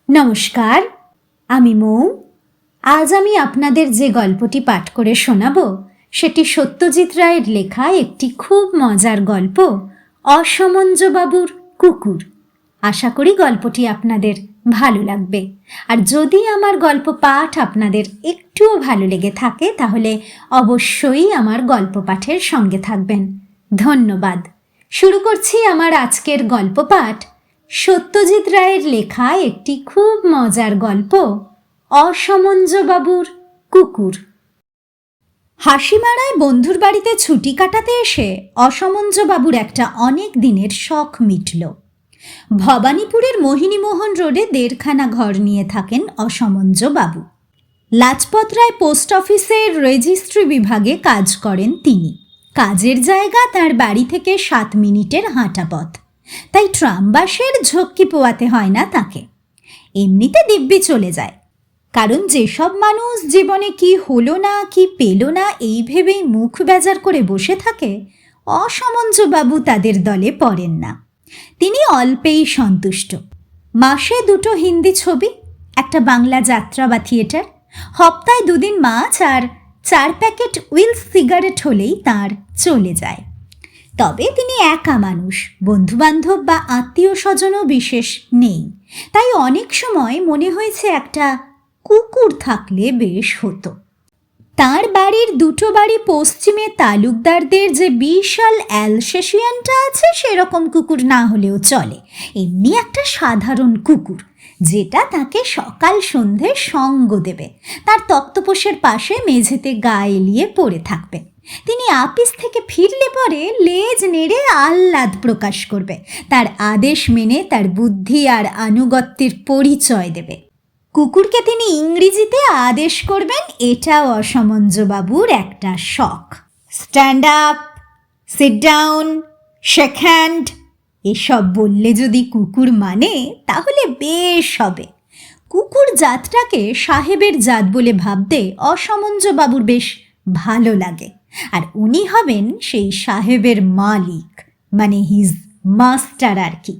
নমস্কার, আমি মৌ। আজ আমি আপনাদের যে গল্পটি পাঠ করে শোনাব সেটি সত্যজিৎ রায়ের লেখা একটি খুব মজার গল্প, অসমঞ্জবাবুর কুকুর। আশা করি গল্পটি আপনাদের ভালো লাগবে। আর যদি আমার গল্প পাঠ আপনাদের একটুও ভালো লেগে থাকে তাহলে অবশ্যই আমার গল্প পাঠের সঙ্গে থাকবেন। ধন্যবাদ। শুরু করছি আমার আজকের গল্প পাঠ, সত্যজিৎ রায়ের লেখা একটি খুব মজার গল্প, অসমঞ্জবাবুর কুকুর। হাসিমারায় বন্ধুর বাড়িতে ছুটি কাটাতে এসে অসমঞ্জবাবুর একটা অনেক দিনের শখ মিটল। ভবানীপুরের মোহিনীমোহন রোডে 1.5খানা ঘর নিয়ে থাকেন অসমঞ্জবাবু। লাজপত রায় পোস্ট অফিসের রেজিস্ট্রি বিভাগে কাজ করেন তিনি। কাজের জায়গা তার বাড়ি থেকে 7 মিনিটের হাঁটা পথ, তাই ট্রাম বাসের ঝক্কি পোয়াতে হয় না তাকে। এমনিতে দিব্যি চলে যায়, কারণ যেসব মানুষ জীবনে কি হলো না কি পেল না এই ভেবেই মুখ বেজার করে বসে থাকে, অসমঞ্জবাবু তাদের দলে পড়েন না। তিনি অল্পেই সন্তুষ্ট। মাসে 2টো হিন্দি ছবি, একটা বাংলা যাত্রা বা থিয়েটার, সপ্তাহে 2 দিন মাছ আর 4 প্যাকেট উইলস সিগারেট হলেই তার চলে যায়। তবে তিনি একা মানুষ, বন্ধুবান্ধব বা আত্মীয় স্বজনও বিশেষ নেই। তাই অনেক সময় মনে হয়েছে একটা কুকুর থাকলে বেশ হতো। তার বাড়ির 2টো বাড়ি পশ্চিমে তালুকদারদের যে বিশাল অ্যালসেশিয়ানটা আছে সেরকম কুকুর না হলেও চলে। এমনি একটা সাধারণ কুকুর, যেটা তাকে সকাল সন্ধে সঙ্গ দেবে, তার তক্তপোষের পাশে মেঝেতে গা এলিয়ে পড়ে থাকবে। তিনি আপিস থেকে ফিরলে পরে লেজ নেড়ে আহ্লাদ প্রকাশ করবে, তার আদেশ মেনে তার বুদ্ধি আর আনুগত্যের পরিচয় দেবে। কুকুরকে তিনি ইংরেজিতে আদেশ করবেন, এটাও অসমঞ্জবাবুর একটা শখ। Stand up, sit down, shake hand এসব বললে যদি কুকুর মানে তাহলে বেশ হবে। কুকুর জাতটাকে সাহেবের জাত বলে ভাবতে অসমঞ্জবাবুর বেশ ভালো লাগে। আর উনি হবেন সেই সাহেবের মালিক, মানে হিজ মাস্টার আর কি।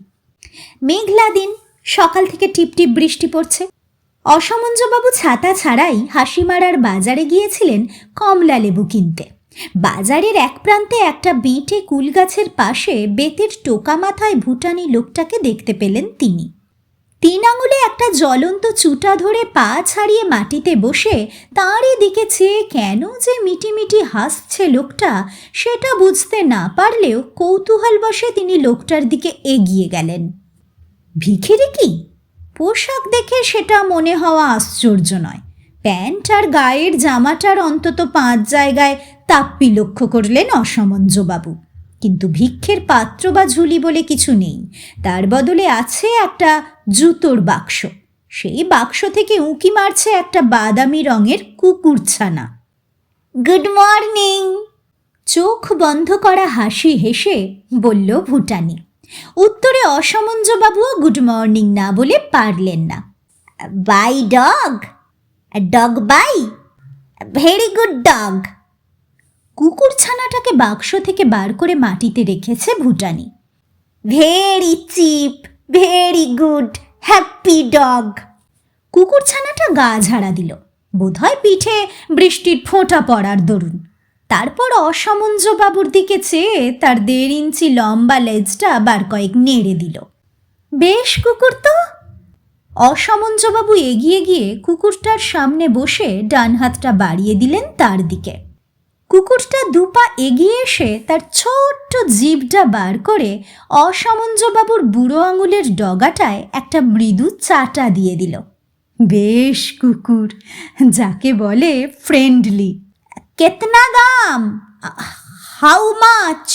মেঘলা দিন, সকাল থেকে টিপটিপ বৃষ্টি পড়ছে। অসমঞ্জবাবু ছাতা ছাড়াই হাসিমারার বাজারে গিয়েছিলেন কমলা লেবু কিনতে। বাজারের এক প্রান্তে একটা বেঁটে কুল গাছের পাশে বেতের টোকা মাথায় ভুটানি লোকটাকে দেখতে পেলেন তিনি। 3 আঙুলে একটা জ্বলন্ত চুটা ধরে পা ছাড়িয়ে মাটিতে বসে তাঁরই দিকে চেয়ে কেন যে মিটিমিটি হাসছে লোকটা, সেটা বুঝতে না পারলেও কৌতূহলবশে তিনি লোকটার দিকে এগিয়ে গেলেন। ভিখিরি কি? পোশাক দেখে সেটা মনে হওয়া আশ্চর্য নয়। প্যান্ট আর গায়ের জামাটার অন্তত 5 জায়গায় তাপ্পি লক্ষ্য করলেন অসমঞ্জবাবু। কিন্তু ভিক্ষের পাত্র বা ঝুলি বলে কিছু নেই, তার বদলে আছে একটা জুতোর বাক্স। সেই বাক্স থেকে উঁকি মারছে একটা বাদামি রঙের কুকুরছানা। গুড মর্নিং, চোখ বন্ধ করা হাসি হেসে বলল ভুটানি। উত্তরে অসমঞ্জবাবুও গুড মর্নিং না বলে পারলেন না। Bye dog, dog bye, very good dog. কুকুরছানাটাকে বাক্স থেকে বার করে মাটিতে রেখেছে Bhutani. Very cheap, very good, happy dog. কুকুরছানাটা গা ঝাড়া দিল, বোধহয় পিঠে বৃষ্টির ফোঁটা পড়ার দরুন। তারপর অসমঞ্জবাবুর দিকে চেয়ে তার 1.5 ইঞ্চি লম্বা লেজটা বার কয়েক নেড়ে দিল। বেশ কুকুর তো। অসমঞ্জবাবু এগিয়ে গিয়ে কুকুরটার সামনে বসে ডান হাতটা বাড়িয়ে দিলেন তার দিকে। কুকুরটা 2 পা এগিয়ে এসে তার ছোট্ট জিভটা বার করে অসমঞ্জবাবুর বুড়ো আঙুলের ডগাটায় একটা মৃদু চাটা দিয়ে দিল। বেশ কুকুর, যাকে বলে ফ্রেন্ডলি। কেতনা দাম? How much?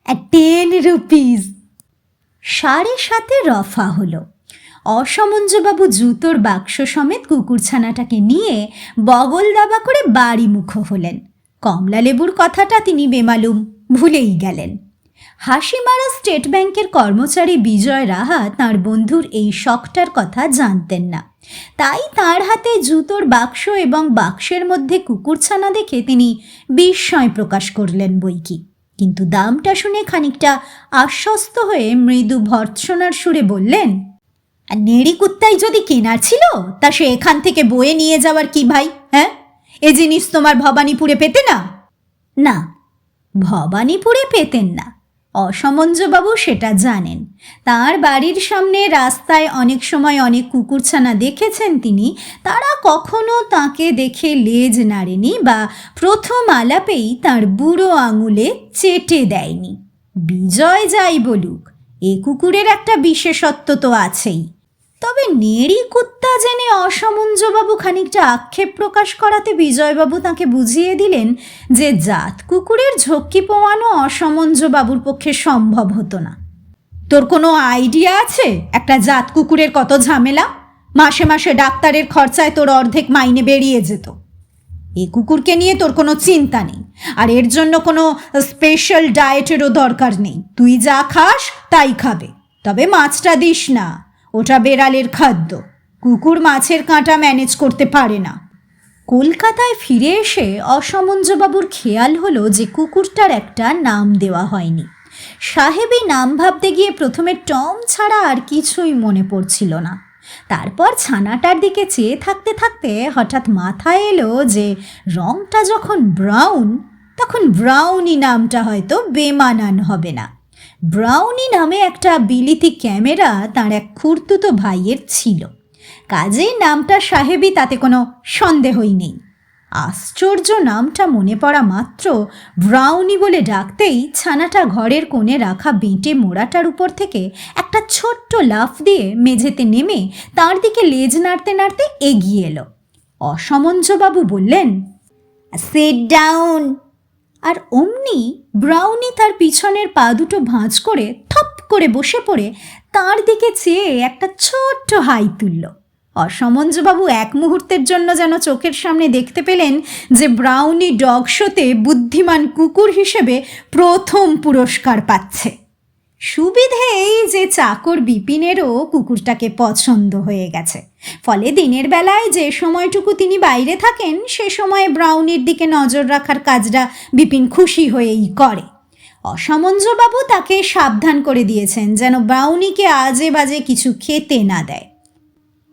10 রুপিস। 7.5 রফা হলো। অসমঞ্জবাবু জুতোর বাক্স সমেত কুকুরছানাটাকে নিয়ে বগল দাবা করে বাড়ি মুখ হলেন। কমলা লেবুর কথাটা তিনি বেমালুম ভুলেই গেলেন। হাসিমারা স্টেট ব্যাংকের কর্মচারী বিজয় রাহা তাঁর বন্ধুর এই শখটার কথা জানতেন না, তাই তার হাতে জুতোর বাক্স এবং বাক্সের মধ্যে কুকুরছানা দেখে তিনি বিস্ময় প্রকাশ করলেন বইকি। কিন্তু দামটা শুনে খানিকটা আশ্বস্ত হয়ে মৃদু ভর্ৎসনার সুরে বললেন, আর নেড়ি কুত্তাই যদি কেনার ছিল তা সে এখান থেকে বয়ে নিয়ে যাওয়ার কি ভাই? হ্যাঁ, এ জিনিস তোমার ভবানীপুরে পেতে না? না, ভবানীপুরে পেতেন না। অসমঞ্জবাবু সেটা জানেন। তার বাড়ির সামনে রাস্তায় অনেক সময় অনেক কুকুরছানা দেখেছেন তিনি। তারা কখনো তাকে দেখে লেজ নাড়েনি বা প্রথম আলাপেই তার বুড়ো আঙুলে চেটে দেয়নি। বিজয় যাই বলুক, এ কুকুরের একটা বিশেষত্ব তো আছেই। তবে নেড়ি কুত্তা জেনে অসমঞ্জবাবু খানিকটা আক্ষেপ প্রকাশ করাতে বিজয়বাবু তাকে বুঝিয়ে দিলেন যে জাত কুকুরের ঝক্কি পোয়ানো অসমঞ্জবাবুর পক্ষে সম্ভব হতো না। তোর কোনো আইডিয়া আছে একটা জাত কুকুরের কত ঝামেলা? মাসে মাসে ডাক্তারের খরচায় তোর অর্ধেক মাইনে বেরিয়ে যেত। এ কুকুরকে নিয়ে তোর কোনো চিন্তা নেই, আর এর জন্য কোনো স্পেশাল ডায়েটেরও দরকার নেই। তুই যা খাস তাই খাবে, তবে মাছটা দিস না, ওটা বেড়ালের খাদ্য। কুকুর মাছের কাঁটা ম্যানেজ করতে পারে না। কলকাতায় ফিরে এসে অসমঞ্জবাবুর খেয়াল হলো যে কুকুরটার একটা নাম দেওয়া হয়নি। সাহেবই নাম ভাবতে গিয়ে প্রথমে টম ছাড়া আর কিছুই মনে পড়ছিল না। তারপর ছানাটার দিকে চেয়ে থাকতে থাকতে হঠাৎ মাথায় এলো যে রংটা যখন ব্রাউন, তখন ব্রাউনি নামটা হয়তো বেমানান হবে না। ব্রাউনি নামে একটা বিলিতি ক্যামেরা তার এক খুড়তুতো ভাইয়ের ছিল, কাজেই নামটা সাহেবই, তাতে কোনো সন্দেহই নেই। আশ্চর্য, নামটা মনে পড়া মাত্র ব্রাউনি বলে ডাকতেই ছানাটা ঘরের কোণে রাখা বেঁটে মোড়াটার উপর থেকে একটা ছোট্ট লাফ দিয়ে মেঝেতে নেমে তার দিকে লেজ নাড়তে নাড়তে এগিয়ে এলো। অসমঞ্জবাবু বললেন, সিট ডাউন। আর অমনি ব্রাউনি তার পিছনের পা দুটো ভাঁজ করে থপ করে বসে পড়ে তার দিকে চেয়ে একটা ছোট্ট হাই তুলল। অসমঞ্জবাবু এক মুহূর্তের জন্য যেন চোখের সামনে দেখতে পেলেন যে ব্রাউনি ডগ শোতে বুদ্ধিমান কুকুর হিসেবে প্রথম পুরস্কার পাচ্ছে। সুবিধে এই যে চাকর বিপিনেরও কুকুরটাকে পছন্দ হয়ে গেছে, ফলে দিনের বেলায় যে সময়টুকু তিনি বাইরে থাকেন সে সময় ব্রাউনির দিকে নজর রাখার কাজটা বিপিন খুশি হয়েই করে। অসমঞ্জবাবু তাকে সাবধান করে দিয়েছেন যেন ব্রাউনিকে আজে বাজে কিছু খেতে না দেয়।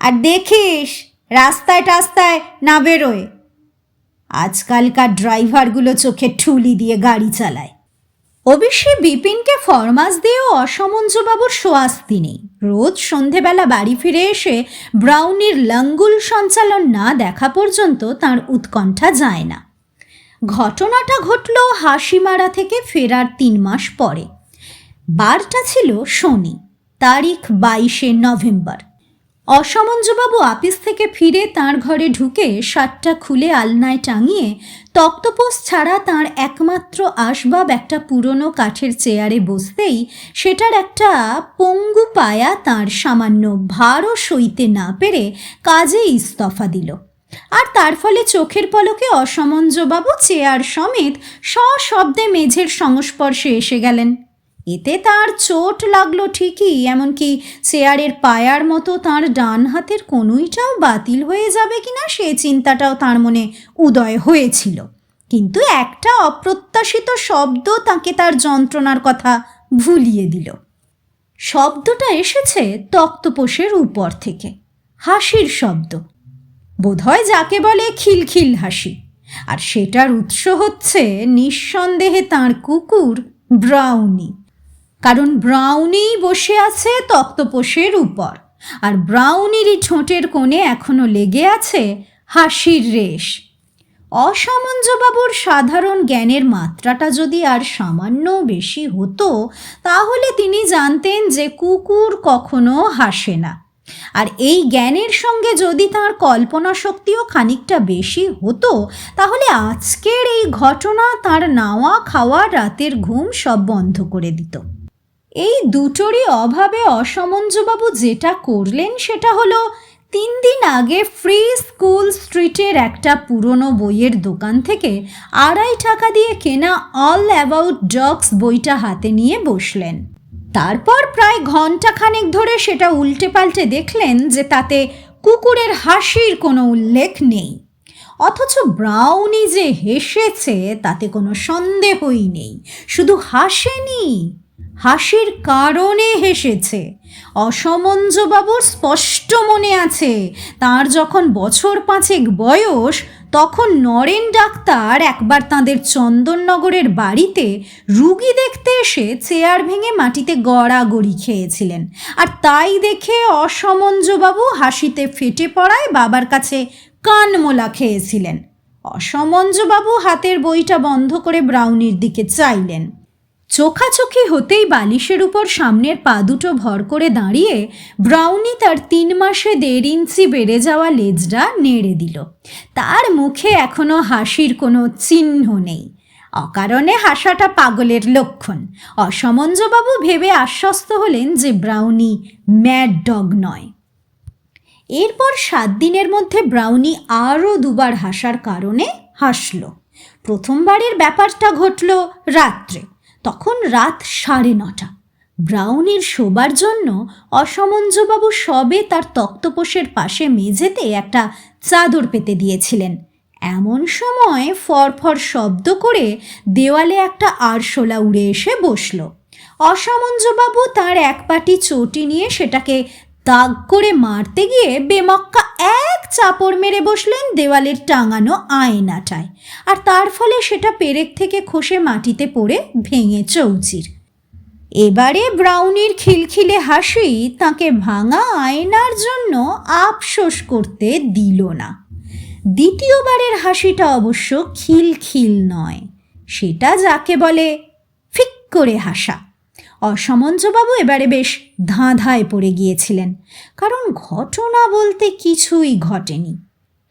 আর দেখিস রাস্তায় টাস্তায় না বেরোয়। আজকালকার ড্রাইভারগুলো চোখে ঠুলি দিয়ে গাড়ি চালায়। অবশ্যই বিপিনকে ফরমাস দিয়েও অসমঞ্জবাবুর সোয়াস্তি নেই। রোজ সন্ধেবেলা বাড়ি ফিরে এসে ব্রাউনির লাঙ্গুল সঞ্চালন না দেখা পর্যন্ত তার উৎকণ্ঠা যায় না। ঘটনাটা ঘটল হাসিমারা থেকে ফেরার 3 মাস পরে। বারটা ছিল শনি, তারিখ 22শে নভেম্বর। অসমঞ্জবাবু আপিস থেকে ফিরে তাঁর ঘরে ঢুকে শার্টটা খুলে আলনায় টাঙিয়ে তক্তপোষ ছাড়া তাঁর একমাত্র আসবাব একটা পুরনো কাঠের চেয়ারে বসতেই সেটার একটা পঙ্গু পায়া তাঁর সামান্য ভারও সইতে না পেরে কাজে ইস্তফা দিল। আর তার ফলে চোখের পলকে অসমঞ্জবাবু চেয়ার সমেত সশব্দে মেঝের সংস্পর্শে এসে গেলেন। এতে তার চোট লাগলো ঠিকই, এমনকি চেয়ারের পায়ার মতো তার ডান হাতের কনুইটাও বাতিল হয়ে যাবে কিনা সে চিন্তাটাও তার মনে উদয় হয়েছিল। কিন্তু একটা অপ্রত্যাশিত শব্দ তাকে তার যন্ত্রণার কথা ভুলিয়ে দিল। শব্দটা এসেছে তক্তপোষের উপর থেকে, হাসির শব্দ, বোধহয় যাকে বলে খিলখিল হাসি। আর সেটার উৎস হচ্ছে নিঃসন্দেহে তাঁর কুকুর ব্রাউনি। কারণ ব্রাউনি বসে আছে তক্তপোষের উপর, আর ব্রাউনিরই ঠোঁটের কোণে এখনো লেগে আছে হাসির রেশ। অসমঞ্জবাবুর সাধারণ জ্ঞানের মাত্রাটা যদি আর সামান্য বেশি হতো তাহলে তিনি জানতেন যে কুকুর কখনো হাসে না। আর এই জ্ঞানের সঙ্গে যদি তাঁর কল্পনা শক্তিও খানিকটা বেশি হতো তাহলে আজকের এই ঘটনা তাঁর নাওয়া খাওয়া রাতের ঘুম সব বন্ধ করে দিত। এই দুটোরই অভাবে অসমঞ্জবাবু যেটা করলেন সেটা হলো 3 দিন আগে ফ্রি স্কুল স্ট্রিটের একটা পুরনো বইয়ের দোকান থেকে 2.5 টাকা দিয়ে কেনা অল অ্যাবাউট ডগস বইটা হাতে নিয়ে বসলেন। তারপর প্রায় ঘণ্টাখানেক ধরে সেটা উল্টে পাল্টে দেখলেন যে তাতে কুকুরের হাসির কোনো উল্লেখ নেই। অথচ ব্রাউনি যে হেসেছে তাতে কোনো সন্দেহই নেই। শুধু হাসেনি, হাসির কারণে হেসেছে। অসমঞ্জবাবুর স্পষ্ট মনে আছে, তার যখন বছর 5 বয়স, তখন নরেন ডাক্তার একবার তাঁদের চন্দননগরের বাড়িতে রুগী দেখতে এসে চেয়ার ভেঙে মাটিতে গড়াগড়ি খেয়েছিলেন। আর তাই দেখে অসমঞ্জবাবু হাসিতে ফেটে পড়ায় বাবার কাছে কানমোলা খেয়েছিলেন। অসমঞ্জবাবু হাতের বইটা বন্ধ করে ব্রাউনির দিকে চাইলেন। চোখাচোখি হতেই বালিশের উপর সামনের পা দুটো ভর করে দাঁড়িয়ে ব্রাউনি তার 3 মাসে 1.5 ইঞ্চি বেড়ে যাওয়া লেজটা নেড়ে দিল। তার মুখে এখনো হাসির কোনো চিহ্ন নেই। অকারণে হাসাটা পাগলের লক্ষণ। অসমঞ্জবাবু ভেবে আশ্বস্ত হলেন যে ব্রাউনি ম্যাড ডগ নয়। এরপর 7 দিনের মধ্যে ব্রাউনি আরও 2বার হাসার কারণে হাসল। প্রথমবারের ব্যাপারটা ঘটল রাত্রে, তখন রাত 9:30। ব্রাউনির শোবার জন্য অসমঞ্জবাবু সবে তার তক্তপোষের পাশে মেঝেতে একটা চাদর পেতে দিয়েছিলেন। এমন সময় ফরফর শব্দ করে দেওয়ালে একটা আরশোলা উড়ে এসে বসল। অসমঞ্জবাবু তার এক পাটি চটি নিয়ে সেটাকে দাগ করে মারতে গিয়ে বেমক্কা এক চাপড় মেরে বসলেন দেওয়ালের টাঙানো আয়নাটায়, আর তার ফলে সেটা পেরেক থেকে খসে মাটিতে পড়ে ভেঙে চৌচির। এবারে ব্রাউনির খিলখিলে হাসি তাকে ভাঙা আয়নার জন্য আফসোস করতে দিল না। দ্বিতীয়বারের হাসিটা অবশ্য খিলখিল নয়, সেটা যাকে বলে ফিক করে হাসা। অসমঞ্জবাবু এবারে বেশ ধাঁধায় পড়ে গিয়েছিলেন, কারণ ঘটনা বলতে কিছুই ঘটেনি।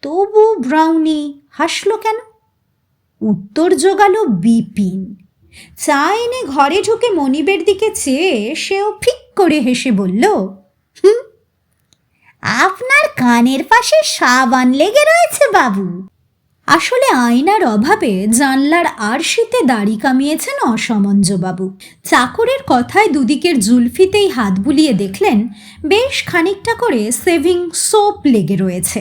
তবু ব্রাউনি হাসল কেন? উত্তর জোগালো বিপিন। চা এনে ঘরে ঢুকে মনিবের দিকে চেয়ে সেও ফিক করে হেসে বলল, আপনার কানের পাশে সাবান লেগে রয়েছে বাবু। আসলে আয়নার অভাবে জানলার আরশিতে দাড়ি কামিয়েছেন অসমঞ্জবাবু। চাকরের কথায় দুদিকের জুলফিতেই হাত বুলিয়ে দেখলেন বেশ খানিকটা করে সেভিং সোপ লেগে রয়েছে।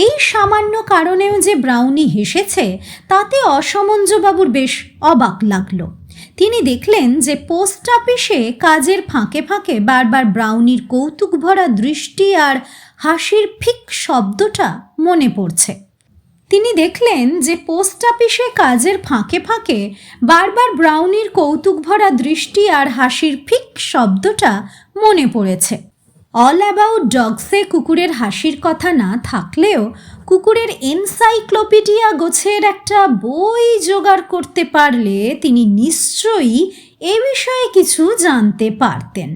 এই সামান্য কারণেও যে ব্রাউনি হেসেছে তাতে অসমঞ্জবাবুর বেশ অবাক লাগলো। তিনি দেখলেন যে পোস্ট অফিসে কাজের ফাঁকে ফাঁকে বারবার ব্রাউনির কৌতুক ভরা দৃষ্টি আর হাসির ফিক শব্দটা মনে পড়ছে। তিনি দেখলেন যে পোস্ট অফিসে কাজের ফাঁকে ফাঁকে বারবার ব্রাউনির কৌতুক ভরা দৃষ্টি আর হাসির ফিক শব্দটা মনে পড়েছে। অল অ্যাবাউট ডগসে কুকুরের হাসির কথা না থাকলেও কুকুরের এনসাইক্লোপিডিয়া গোছের একটা বই জোগাড় করতে পারলে তিনি নিশ্চয়ই এ বিষয়ে কিছু জানতে পারতেন।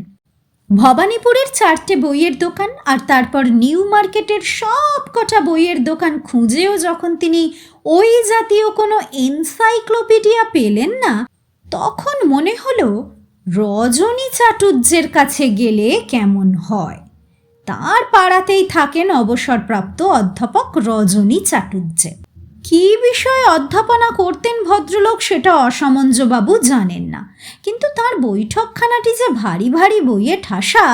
ভবানীপুরের 4টে বইয়ের দোকান আর তারপর নিউ মার্কেটের সব কটা বইয়ের দোকান খুঁজেও যখন তিনি ওই জাতীয় কোনো এনসাইক্লোপিডিয়া পেলেন না, তখন মনে হলো রজনী চাটুর্যের কাছে গেলে কেমন হয়। তার পাড়াতেই থাকেন অবসরপ্রাপ্ত অধ্যাপক রজনী চাটুর্য। কী বিষয়ে অধ্যাপনা করতেন ভদ্রলোক সেটা অসমঞ্জবাবু জানেন না, কিন্তু তার বৈঠকখানাটি যে ভারী ভারী বইয়ে ঠাসা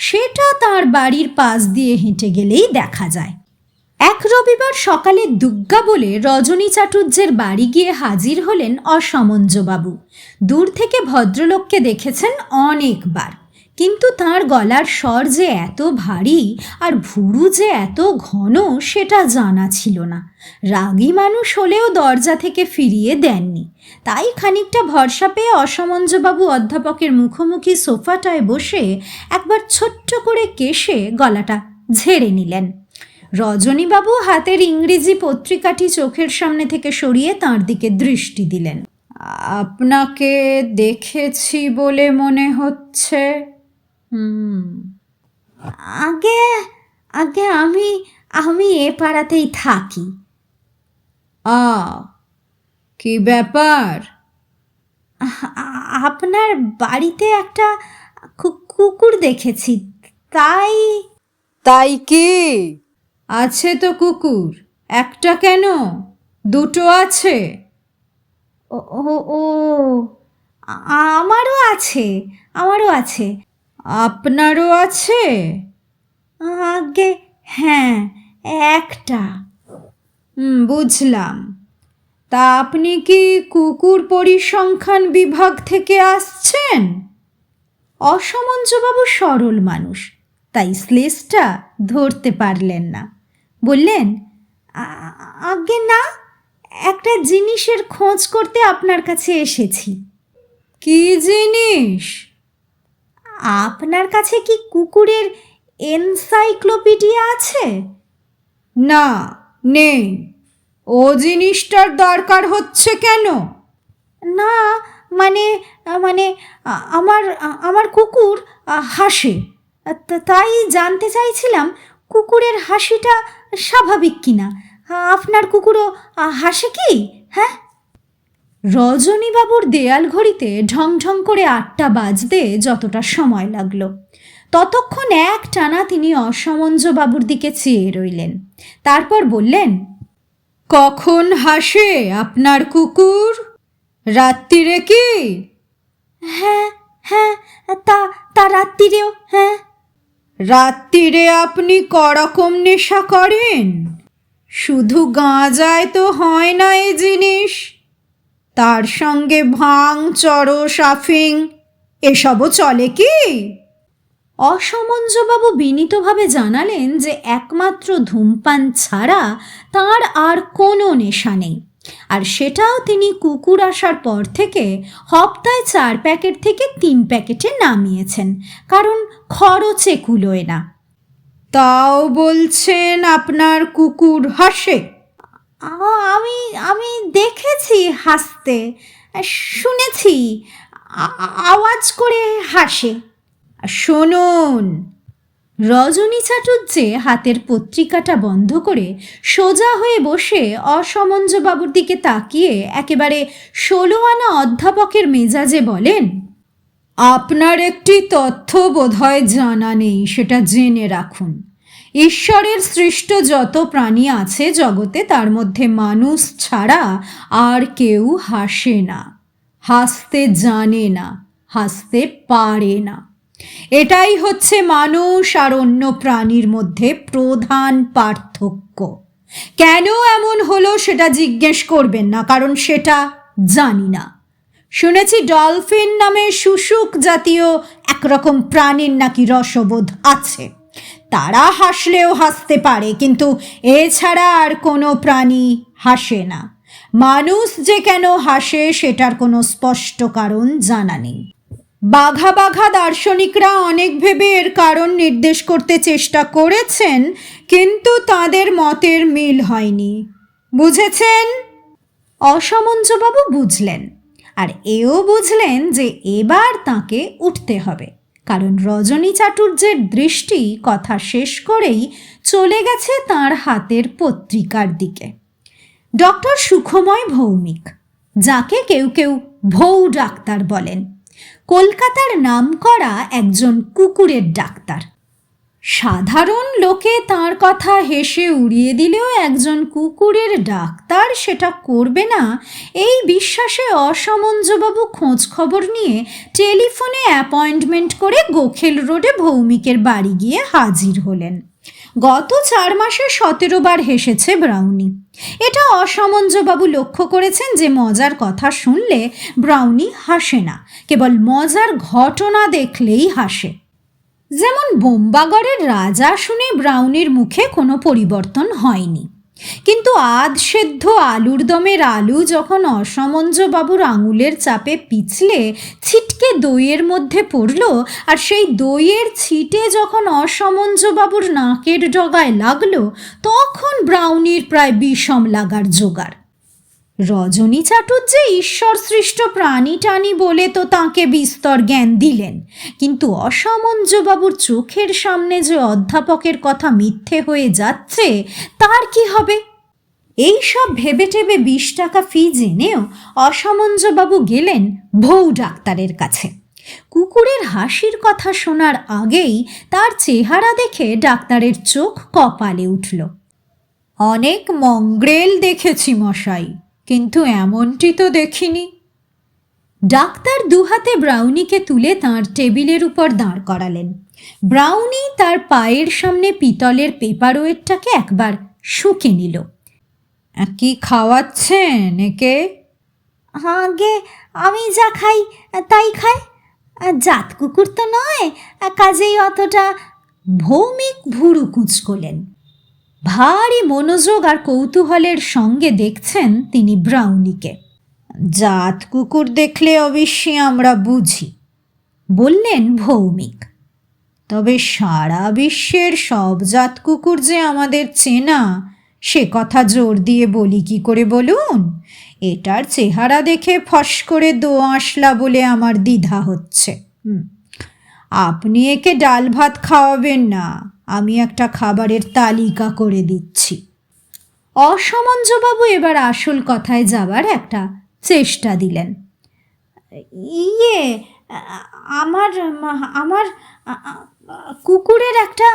সেটা তার বাড়ির পাশ দিয়ে হেঁটে গেলেই দেখা যায়। এক রবিবার সকালে দুগ্গা বলে রজনী চাটুর্যের বাড়ি গিয়ে হাজির হলেন অসমঞ্জবাবু। দূর থেকে ভদ্রলোককে দেখেছেন অনেকবার, কিন্তু তার গলার স্বর যে এত ভারী আর ভুরু যে এত ঘন সেটা জানা ছিল না। রাগী মানুষ হলেও দরজা থেকে ফিরিয়ে দেননি। তাই খানিকটা ভরসা পেয়ে অসমঞ্জবাবু অধ্যাপকের মুখোমুখি সোফাটায় বসে একবার ছোট্ট করে কেশে গলাটা ঝেড়ে নিলেন। রজনীবাবু হাতের ইংরেজি পত্রিকাটি চোখের সামনে থেকে সরিয়ে তাঁর দিকে দৃষ্টি দিলেন। আপনাকে দেখেছি বলে মনে হচ্ছে। আগে আগে আমি এ পাড়াতেই থাকি। কি ব্যাপার? আপনার বাড়িতে একটা কুকুর দেখেছি, তাই কি? আছে তো কুকুর, একটা কেন, দুটো আছে। ও আমারও আছে। আপনারও আছে? আগে হ্যাঁ, একটা। বুঝলাম। তা আপনি কি কুকুর পরিসংখ্যান বিভাগ থেকে আসছেন? অসমঞ্জবাবু সরল মানুষ, তাই শ্লেষটা ধরতে পারলেন না। বললেন, আজ্ঞে না, একটা জিনিসের খোঁজ করতে আপনার কাছে এসেছি। কি জিনিস? আপনার কাছে কি কুকুরের এনসাইক্লোপিডিয়া আছে? না, নেই। ও জিনিসটার দরকার হচ্ছে কেন? না, মানে মানে আমার আমার কুকুর হাসে, তাই জানতে চাইছিলাম কুকুরের হাসিটা স্বাভাবিক কিনা। আপনার কুকুরও হাসে কি? হ্যাঁ। রজনীবাবুর দেয়াল ঘড়িতে ঢং ঢং করে 8টা বাজতে যতটা সময় লাগলো, ততক্ষণ একটানা তিনি অসমঞ্জবাবুর দিকে চেয়ে রইলেন। তারপর বললেন, কখন হাসে আপনার কুকুর? রাত্রিরে কি? হ্যাঁ হ্যাঁ, তা রাত্রিরেও। হ্যাঁ। রাত্রিরে আপনি করকম নেশা করেন? শুধু গাঁজায় তো হয় না এই জিনিস, তার সঙ্গে ভাং, চরস, আফিং এসবও চলে কি? অসমঞ্জবাবু বিনীতভাবে জানালেন যে একমাত্র ধূমপান ছাড়া তার আর কোনো নেশা নেই, আর সেটাও তিনি কুকুর আসার পর থেকে হপ্তায় 4 প্যাকেট থেকে 3 প্যাকেটে নামিয়েছেন, কারণ খরচে কুলোয় না। তাও বলছেন আপনার কুকুর হাসে? আমি আমি দেখেছি হাসতে, শুনেছি আওয়াজ করে হাসে। শুনুন। রজনী চাটুর্যে হাতের পত্রিকাটা বন্ধ করে সোজা হয়ে বসে অসমঞ্জবাবুর দিকে তাকিয়ে একেবারে 16 আনা অধ্যাপকের মেজাজে বলেন, আপনার একটি তথ্য বোধহয় জানা নেই, সেটা জেনে রাখুন। ঈশ্বরের সৃষ্ট যত প্রাণী আছে জগতে, তার মধ্যে মানুষ ছাড়া আর কেউ হাসে না, হাসতে জানে না, হাসতে পারে না। এটাই হচ্ছে মানুষ আর অন্য প্রাণীর মধ্যে প্রধান পার্থক্য। কেন এমন হলো সেটা জিজ্ঞেস করবেন না, কারণ সেটা জানি না। শুনেছি ডলফিন নামে শুশুক জাতীয় একরকম প্রাণীর নাকি রসবোধ আছে, তারা হাসলেও হাসতে পারে, কিন্তু এছাড়া আর কোনো প্রাণী হাসে না। মানুষ যে কেন হাসে সেটার কোনো স্পষ্ট কারণ জানা নেই। বাঘা বাঘা দার্শনিকরা অনেক ভেবে এর কারণ নির্দেশ করতে চেষ্টা করেছেন, কিন্তু তাদের মতের মিল হয়নি। বুঝেছেন? অসমঞ্জবাবু বুঝলেন, আর এও বুঝলেন যে এবার তাকে উঠতে হবে, কারণ রজনী চাটুর্যের দৃষ্টি কথা শেষ করেই চলে গেছে তার হাতের পত্রিকার দিকে। ডক্টর সুখময় ভৌমিক, যাকে কেউ কেউ ভৌ ডাক্তার বলেন, কলকাতার নামকরা একজন কুকুরের ডাক্তার। সাধারণ লোকে তার কথা হেসে উড়িয়ে দিলেও একজন কুকুরের ডাক্তার সেটা করবে না, এই বিশ্বাসে অসমঞ্জবাবু খোঁজ খবর নিয়ে টেলিফোনে অ্যাপয়েন্টমেন্ট করে গোখেল রোডে ভৌমিকের বাড়ি গিয়ে হাজির হলেন। গত 4 মাসে 17 বার হেসেছে ব্রাউনি। এটা অসমঞ্জবাবু লক্ষ্য করেছেন যে মজার কথা শুনলে ব্রাউনি হাসে না, কেবল মজার ঘটনা দেখলেই হাসে। যেমন বোম্বাগড়ের রাজা শুনে ব্রাউনির মুখে কোনো পরিবর্তন হয়নি, কিন্তু সেদ্ধ আলুর দমের আলু যখন অসমঞ্জবাবুর আঙুলের চাপে পিছলে ছিটকে দইয়ের মধ্যে পড়ল, আর সেই দইয়ের ছিটে যখন অসমঞ্জবাবুর নাকের ডগায় লাগলো, তখন ব্রাউনির প্রায় বিষম লাগার জোগাড়। রজনী চাটুর্যে ঈশ্বর সৃষ্ট প্রাণী টানি বলে তো তাঁকে বিস্তর জ্ঞান দিলেন, কিন্তু অসমঞ্জবাবুর চোখের সামনে যে অধ্যাপকের কথা মিথ্যে হয়ে যাচ্ছে তার কি হবে? এই সব ভেবে টেবে 20 টাকা ফি জেনেও অসমঞ্জবাবু গেলেন ভৌ ডাক্তারের কাছে। কুকুরের হাসির কথা শোনার আগেই তার চেহারা দেখে ডাক্তারের চোখ কপালে উঠল। অনেক মঙ্গ্রেল দেখেছি মশাই, কিন্তু এমনটি তো দেখিনি। ডাক্তার দুহাতে ব্রাউনিকে তুলে তাঁর টেবিলের উপর দাঁড় করালেন। ব্রাউনি তার পায়ের সামনে পিতলের পেপারওয়েটটাকে একবার শুঁকে নিল। কি খাওয়াচ্ছেন একে? আগে আমি যা খাই তাই খায়, জাত কুকুর তো নয়, কাজেই অতটা। ভৌমিক ভুরু কুঁচকোলেন। ভারী মনোযোগ আর কৌতূহলের সঙ্গে দেখছেন তিনি ব্রাউনিকে। জাত কুকুর দেখলে অবশ্যই আমরা বুঝি, বললেন ভৌমিক। তবে সারা বিশ্বের সব জাত কুকুর যে আমাদের চেনা, সে কথা জোর দিয়ে বলি কি করে বলুন? এটার চেহারা দেখে ফস করে দোআঁশলা বলে আমার দ্বিধা হচ্ছে। আপনি একে ডাল ভাত খাওয়াবেন না, আমি একটা খাবারের তালিকা করে দিচ্ছি। অসমঞ্জবাবু এবার আসল কথায় যাবার একটা চেষ্টা দিলেন। ইয়ে, আমার আমার কুকুরের একটা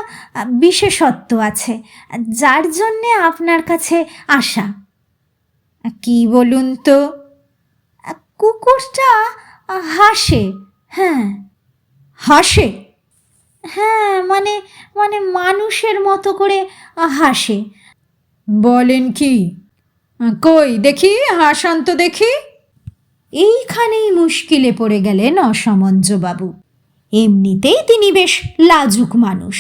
বিশেষত্ব আছে, যার জন্যে আপনার কাছে আসা। কি বলুন তো? কুকুরটা হাসে। হ্যাঁ, হাসে? হ্যাঁ, মানে মানে মানুষের মতো করে হাসে। বলেন কি? কই দেখি, হাসান তো দেখি। এইখানেই মুশকিলে পড়ে গেলেন অসমঞ্জবাবু। এমনিতেই তিনি বেশ লাজুক মানুষ,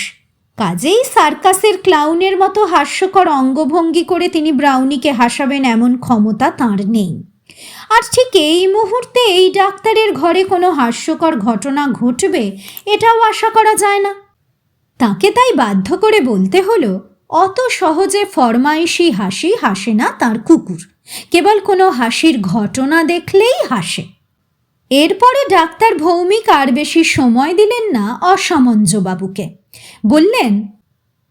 কাজেই সার্কাসের ক্লাউনের মতো হাস্যকর অঙ্গভঙ্গি করে তিনি ব্রাউনিকে হাসাবেন এমন ক্ষমতা তাঁর নেই। আর ঠিক এই মুহূর্তে এই ডাক্তারের ঘরে কোনো হাস্যকর ঘটনা ঘটবে এটাও আশা করা যায় না। তাকে তাই বাধ্য করে বলতে হলো, অত সহজে ফরমাইশি হাসি হাসে না তার কুকুর, কেবল কোনো হাসির ঘটনা দেখলেই হাসে। এরপরে ডাক্তার ভৌমিক আর বেশি সময় দিলেন না অসমঞ্জবাবুকে। বললেন,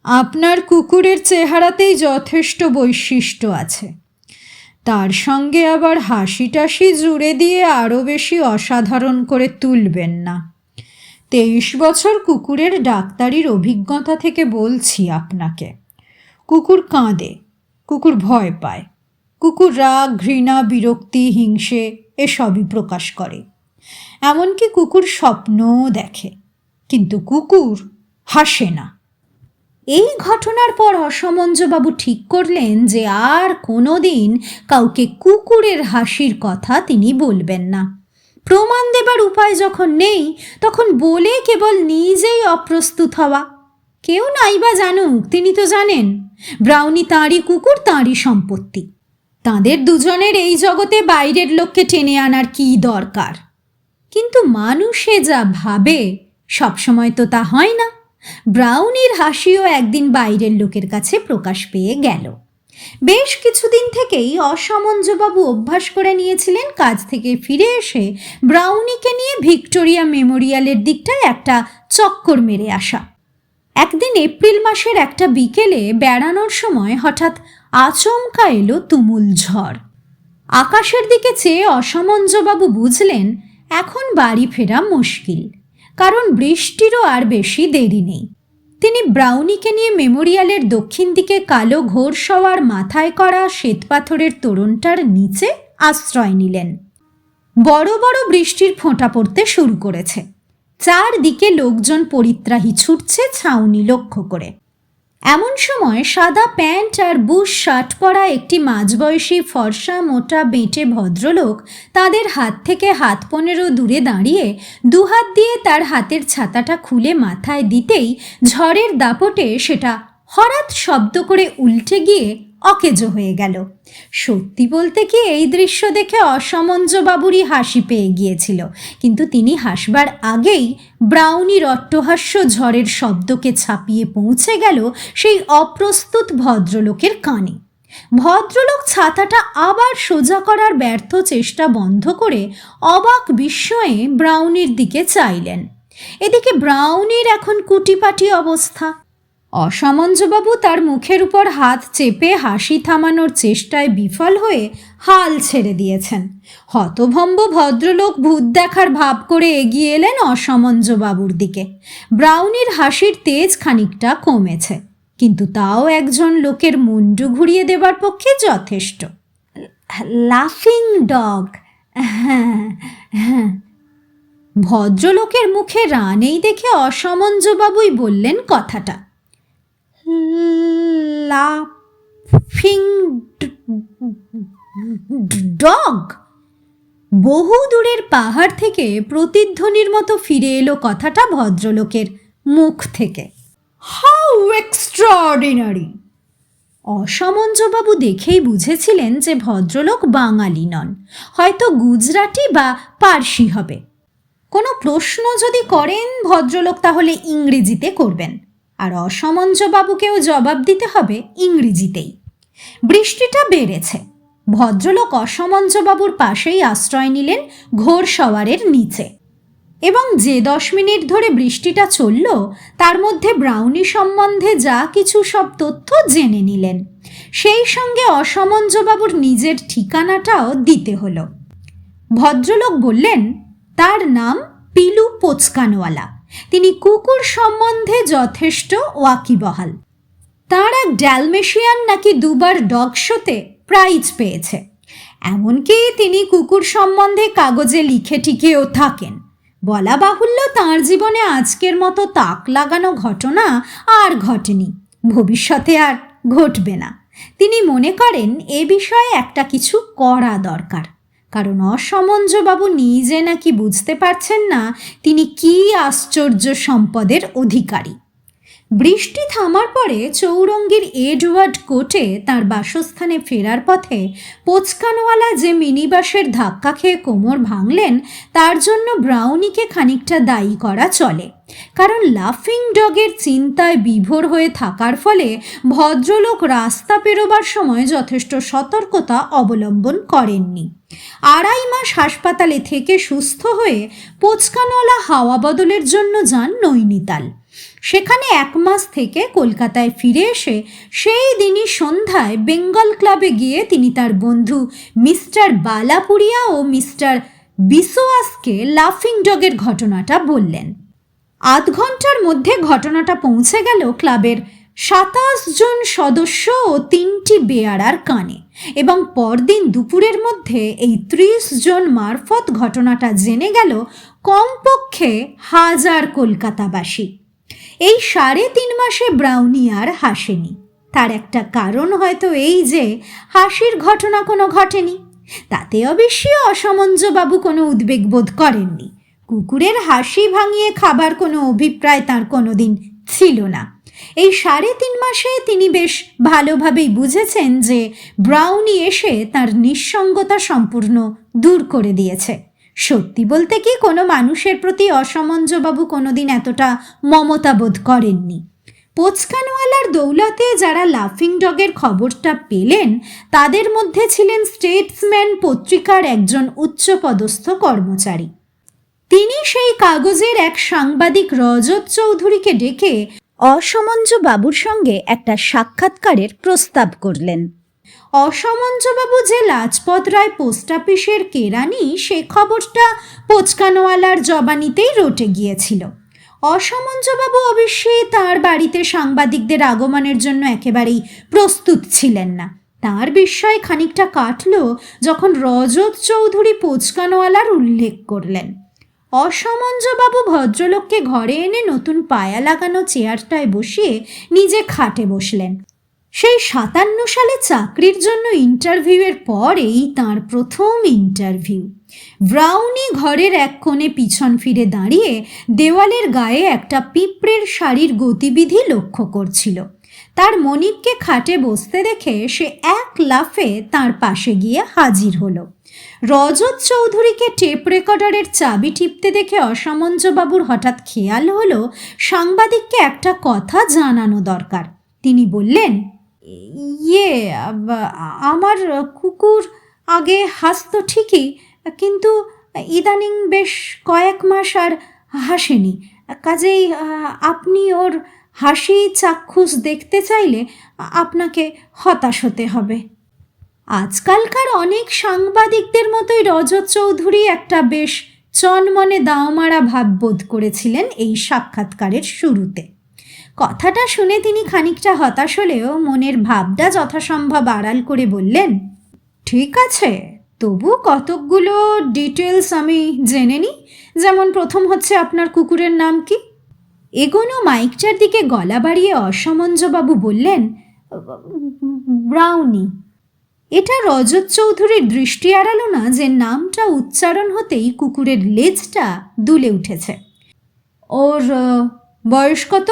আপনার কুকুরের চেহারাতেই যথেষ্ট বৈশিষ্ট্য আছে, তার সঙ্গে আবার হাসি টাসি জুড়ে দিয়ে আরও বেশি অসাধারণ করে তুলবেন না। 23 বছর কুকুরের ডাক্তারির অভিজ্ঞতা থেকে বলছি আপনাকে, কুকুর কাঁদে, কুকুর ভয় পায়, কুকুর রাগ, ঘৃণা, বিরক্তি, হিংসে এসবই প্রকাশ করে। এমনকি কুকুর স্বপ্নও দেখে, কিন্তু কুকুর হাসে না। এই ঘটনার পর অসমঞ্জবাবু ঠিক করলেন যে আর কোনো দিন কাউকে কুকুরের হাসির কথা তিনি বলবেন না। প্রমাণ দেবার উপায় যখন নেই, তখন বলে কেবল নিজেই অপ্রস্তুত হওয়া। কেউ নাই বা জানুক, তিনি তো জানেন ব্রাউনি তাঁরই কুকুর, তাঁরই সম্পত্তি। তাঁদের দুজনের এই জগতে বাইরের লোককে টেনে আনার কী দরকার? কিন্তু মানুষে যা ভাবে সবসময় তো তা হয় না। ব্রাউনির হাসিও একদিন বাইরের লোকের কাছে প্রকাশ পেয়ে গেল। বেশ কিছুদিন থেকেই অসমঞ্জবাবু অভ্যাস করে নিয়েছিলেন কাজ থেকে ফিরে এসে ব্রাউনিকে নিয়ে ভিক্টোরিয়া মেমোরিয়ালের দিকটায় একটা চক্কর মেরে আসা। একদিন এপ্রিল মাসের একটা বিকেলে বেড়ানোর সময় হঠাৎ আচমকা এলো তুমুল ঝড়। আকাশের দিকে চেয়ে অসমঞ্জবাবু বুঝলেন এখন বাড়ি ফেরা মুশকিল, কারণ বৃষ্টিরও আর বেশি দেরি নেই। তিনি ব্রাউনিকে নিয়ে মেমোরিয়ালের দক্ষিণ দিকে কালো ঘোড়সওয়ার মাথায় করা শ্বেতপাথরের তোরণটার নিচে আশ্রয় নিলেন। বড় বড় বৃষ্টির ফোঁটা পড়তে শুরু করেছে। চারদিকে লোকজন পরিত্রাহী ছুটছে ছাউনি লক্ষ্য করে। এমন সময় সাদা প্যান্ট আর বুশ শার্ট পরা একটি মাঝবয়সী ফর্সা মোটা বেঁটে ভদ্রলোক তাদের হাত থেকে হাত 15 দূরে দাঁড়িয়ে দুহাত দিয়ে তার হাতের ছাতাটা খুলে মাথায় দিতেই ঝড়ের দাপটে সেটা হঠাৎ শব্দ করে উল্টে গিয়ে অকেজো হয়ে গেল। সত্যি বলতে কি এই দৃশ্য দেখে অসমঞ্জবাবুরই হাসি পেয়ে গিয়েছিল, কিন্তু তিনি হাসবার আগেই ব্রাউনির অট্টহাস্য ঝড়ের শব্দকে ছাপিয়ে পৌঁছে গেল সেই অপ্রস্তুত ভদ্রলোকের কানে। ভদ্রলোক ছাতাটা আবার সোজা করার ব্যর্থ চেষ্টা বন্ধ করে অবাক বিস্ময়ে ব্রাউনির দিকে চাইলেন। এদিকে ব্রাউনির এখন কুটিপাটি অবস্থা। অসমঞ্জবাবু তার মুখের উপর হাত চেপে হাসি থামানোর চেষ্টায় বিফল হয়ে হাল ছেড়ে দিয়েছেন। হতভম্ব ভদ্রলোক ভূত দেখার ভাব করে এগিয়ে এলেন অসমঞ্জবাবুর দিকে। ব্রাউনির হাসির তেজ খানিকটা কমেছে, কিন্তু তাও একজন লোকের মুন্ডু ঘুরিয়ে দেবার পক্ষে যথেষ্ট। লাফিং ডগ। হ্যাঁ হ্যাঁ। ভদ্রলোকের মুখে রান এই দেখে অসমঞ্জবাবুই বললেন কথাটা। লাফিং ডগ। বহু দূরের পাহাড় থেকে প্রতিধ্বনির মতো ফিরে এলো কথাটা ভদ্রলোকের মুখ থেকে। How extraordinary! অসমঞ্জবাবু দেখেই বুঝেছিলেন যে ভদ্রলোক বাঙালি নন, হয়তো গুজরাটি বা পার্সি হবে। কোনো প্রশ্ন যদি করেন ভদ্রলোক তাহলে ইংরেজিতে করবেন, আর অসমঞ্জবাবুকেও জবাব দিতে হবে ইংরেজিতেই। বৃষ্টিটা বেড়েছে। ভদ্রলোক অসমঞ্জবাবুর পাশেই আশ্রয় নিলেন ঘোড়সওয়ারের নিচে, এবং যে 10 মিনিট ধরে বৃষ্টিটা চলল তার মধ্যে ব্রাউনি সম্বন্ধে যা কিছু সব তথ্য জেনে নিলেন। সেই সঙ্গে অসমঞ্জবাবুর নিজের ঠিকানাটাও দিতে হলো। ভদ্রলোক বললেন তার নাম পিলু পোচকানওয়ালা, তিনি কুকুর সম্বন্ধে যথেষ্ট ওয়াকিবহাল। তার এক ড্যালমেশিয়ান নাকি 2 বার ডগ শোতে প্রাইজ পেয়েছে, এমনকি তিনি কুকুর সম্বন্ধে কাগজে লিখে টিকেও থাকেন। বলা বাহুল্য তাঁর জীবনে আজকের মতো তাক লাগানো ঘটনা আর ঘটেনি, ভবিষ্যতে আর ঘটবে না। তিনি মনে করেন এ বিষয়ে একটা কিছু করা দরকার, কারণ অসমঞ্জবাবু নিজে নাকি বুঝতে পারছেন না তিনি কী আশ্চর্য সম্পদের অধিকারী। বৃষ্টি থামার পরে চৌরঙ্গীর এডওয়ার্ড কোর্টে তার বাসস্থানে ফেরার পথে পোচকানওয়ালা যে মিনিবাসের ধাক্কা খেয়ে কোমর ভাঙলেন তার জন্য ব্রাউনিকে খানিকটা দায়ী করা চলে, কারণ লাফিং ডগের চিন্তায় বিভোর হয়ে থাকার ফলে ভদ্রলোক রাস্তা পেরোবার সময় যথেষ্ট সতর্কতা অবলম্বন করেননি। 2.5 মাস হাসপাতালে থেকে সুস্থ হয়ে পোচকানওয়ালা হাওয়া বদলের জন্য যান নৈনিতাল। সেখানে 1 মাস থেকে কলকাতায় ফিরে এসে সেই দিনই সন্ধ্যায় বেঙ্গল ক্লাবে গিয়ে তিনি তার বন্ধু মিস্টার বালাপুরিয়া ও মিস্টার বিসোয়াসকে লাফিং ডগের ঘটনাটা বললেন। 8 ঘন্টার মধ্যে ঘটনাটা পৌঁছে গেল ক্লাবের 27 জন সদস্য ও 3টি বেয়ারার কানে, এবং পরদিন দুপুরের মধ্যে এই 30 জন মারফত ঘটনাটা জেনে গেল কমপক্ষে 1000 কলকাতাবাসী। এই 3.5 মাসে ব্রাউনি আর হাসেনি। তার একটা কারণ হয়তো এই যে হাসির ঘটনা কোনো ঘটেনি। তাতে অবশ্যই অসমঞ্জবাবু কোনো উদ্বেগ বোধ করেননি। কুকুরের হাসি ভাঙিয়ে খাবার কোনো অভিপ্রায় তার কোনোদিন ছিল না। এই 3.5 মাসে তিনি বেশ ভালোভাবেই বুঝেছেন যে ব্রাউনি এসে তার নিঃসঙ্গতা সম্পূর্ণ দূর করে দিয়েছে। সত্যি বলতে কি কোনো মানুষের প্রতি অসমঞ্জবাবু কোনোদিন এতটা মমতা বোধ করেননি। পোচকানওয়ালার দৌলতে যারা লাফিং ডগের খবরটা পেলেন তাদের মধ্যে ছিলেন স্টেটসম্যান পত্রিকার একজন উচ্চপদস্থ কর্মচারী। তিনি সেই কাগজের এক সাংবাদিক রজত চৌধুরীকে ডেকে অসমঞ্জবাবুর সঙ্গে একটা সাক্ষাৎকারের প্রস্তাব করলেন। অসমঞ্জবাবু যে লাজপত রায় পোস্ট অফিসের কেরানি সে খবরটা পোচকানওয়ালার জবানিতেই রটে গিয়েছিল। অসমঞ্জবাবু অবশ্যই তাঁর বাড়িতে সাংবাদিকদের আগমনের জন্য একেবারেই প্রস্তুত ছিলেন না। তাঁর বিস্ময় খানিকটা কাটল যখন রজত চৌধুরী পোচকানওয়ালার উল্লেখ করলেন। অসমঞ্জবাবু ভদ্রলোককে ঘরে এনে নতুন পায়া লাগানো চেয়ারটায় বসিয়ে নিজে খাটে বসলেন। সেই 57 সালে চাকরির জন্য ইন্টারভিউয়ের পরেই তাঁর প্রথম ইন্টারভিউ। ব্রাউনি ঘরের এক কোণে পিছন ফিরে দাঁড়িয়ে দেওয়ালের গায়ে একটা পিঁপড়ের শাড়ির গতিবিধি লক্ষ্য করছিল। তার মনিবকে খাটে বসতে দেখে সে এক লাফে তার পাশে গিয়ে হাজির হলো। রজত চৌধুরীকে টেপ রেকর্ডারের চাবি টিপতে দেখে অসমঞ্জবাবুর হঠাৎ খেয়াল হলো সাংবাদিককে একটা কথা জানানো দরকার। তিনি বললেন, আমার কুকুর আগে হাসতো ঠিকই, কিন্তু ইদানিং বেশ কয়েক মাস আর হাসেনি। কাজেই আপনি ওর হাসি চাক্ষুষ দেখতে চাইলে আপনাকে হতাশ হতে হবে। আজকালকার অনেক সাংবাদিকদের মতোই রজত চৌধুরী একটা বেশ চনমনে দাওমারা ভাব বোধ করেছিলেন এই সাক্ষাৎকারের শুরুতে। কথাটা শুনে তিনি খানিকটা হতাশ হলেও মনের ভাবটা যথাসম্ভব আড়াল করে বললেন, ঠিক আছে, তবু কতকগুলো ডিটেলস আমি জেনে নিই। যেমন প্রথম হচ্ছে আপনার কুকুরের নাম কি? এগোনো মাইকটার দিকে গলা বাড়িয়ে অসমঞ্জবাবু বললেন, ব্রাউনি। এটা রজত চৌধুরীর দৃষ্টি এড়ালো না যে নামটা উচ্চারণ হতেই কুকুরের লেজটা দুলে উঠেছে। ওর বয়স কত?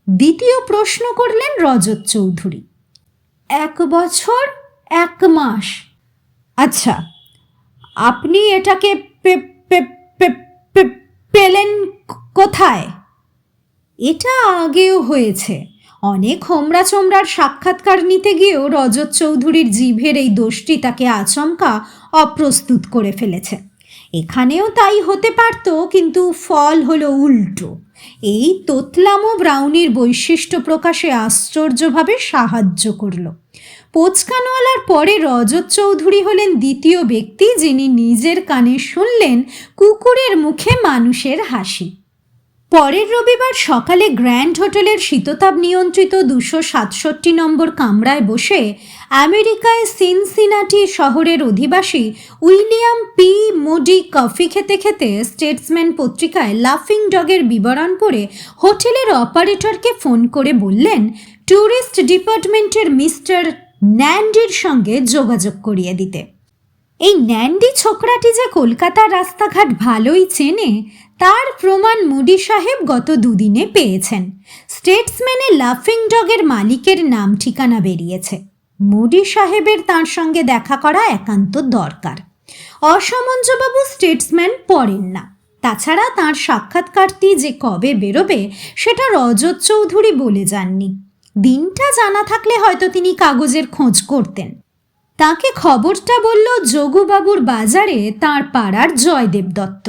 দ্বিতীয় প্রশ্ন করলেন রজত চৌধুরী। 1 বছর 1 মাস। আচ্ছা, আপনি এটাকে পেলেন কোথায়? এটা আগেও হয়েছে। অনেক হোমরা চোমরার সাক্ষাৎকার নিতে গিয়েও রজত চৌধুরীর জিভের এই দোষটি তাকে আচমকা অপ্রস্তুত করে ফেলেছে। এখানেও তাই হতে পারত, কিন্তু ফল হলো উল্টো। এই তোতলামো ব্রাউনির বৈশিষ্ট্য প্রকাশে আশ্চর্যভাবে সাহায্য করল। পোচকানওয়ালার পরে রজত চৌধুরী হলেন দ্বিতীয় ব্যক্তি যিনি নিজের কানে শুনলেন কুকুরের মুখে মানুষের হাসি। পরের রবিবার সকালে গ্র্যান্ড হোটেলের শীততাপ নিয়ন্ত্রিত 267 নম্বর কামরায় বসে আমেরিকায় সিনসিনাটি শহরের অধিবাসী উইলিয়াম পি মুডি কফি খেতে খেতে স্টেটসম্যান পত্রিকায় লাফিং ডগের বিবরণ পড়ে হোটেলের অপারেটরকে ফোন করে বললেন ট্যুরিস্ট ডিপার্টমেন্টের মিস্টার ন্যান্ডির সঙ্গে যোগাযোগ করিয়ে দিতে। এই ন্যান্ডি ছোকরাটি যে কলকাতার রাস্তাঘাট ভালোই চেনে তার প্রমাণ মুডি সাহেব গত দুদিনে পেয়েছেন। স্টেটসম্যানে লাফিং ডগের মালিকের নাম ঠিকানা বেরিয়েছে। মুডি সাহেবের তার সঙ্গে দেখা করা একান্ত দরকার। অসমঞ্জবাবু স্টেটসম্যান পড়েন না। তাছাড়া তার সাক্ষাৎকারটি যে কবে বেরোবে সেটা রজত চৌধুরী বলে যাননি। দিনটা জানা থাকলে হয়তো তিনি কাগজের খোঁজ করতেন। তাকে খবরটা বলল যোগুবাবুর বাজারে তাঁর পাড়ার জয়দেব দত্ত।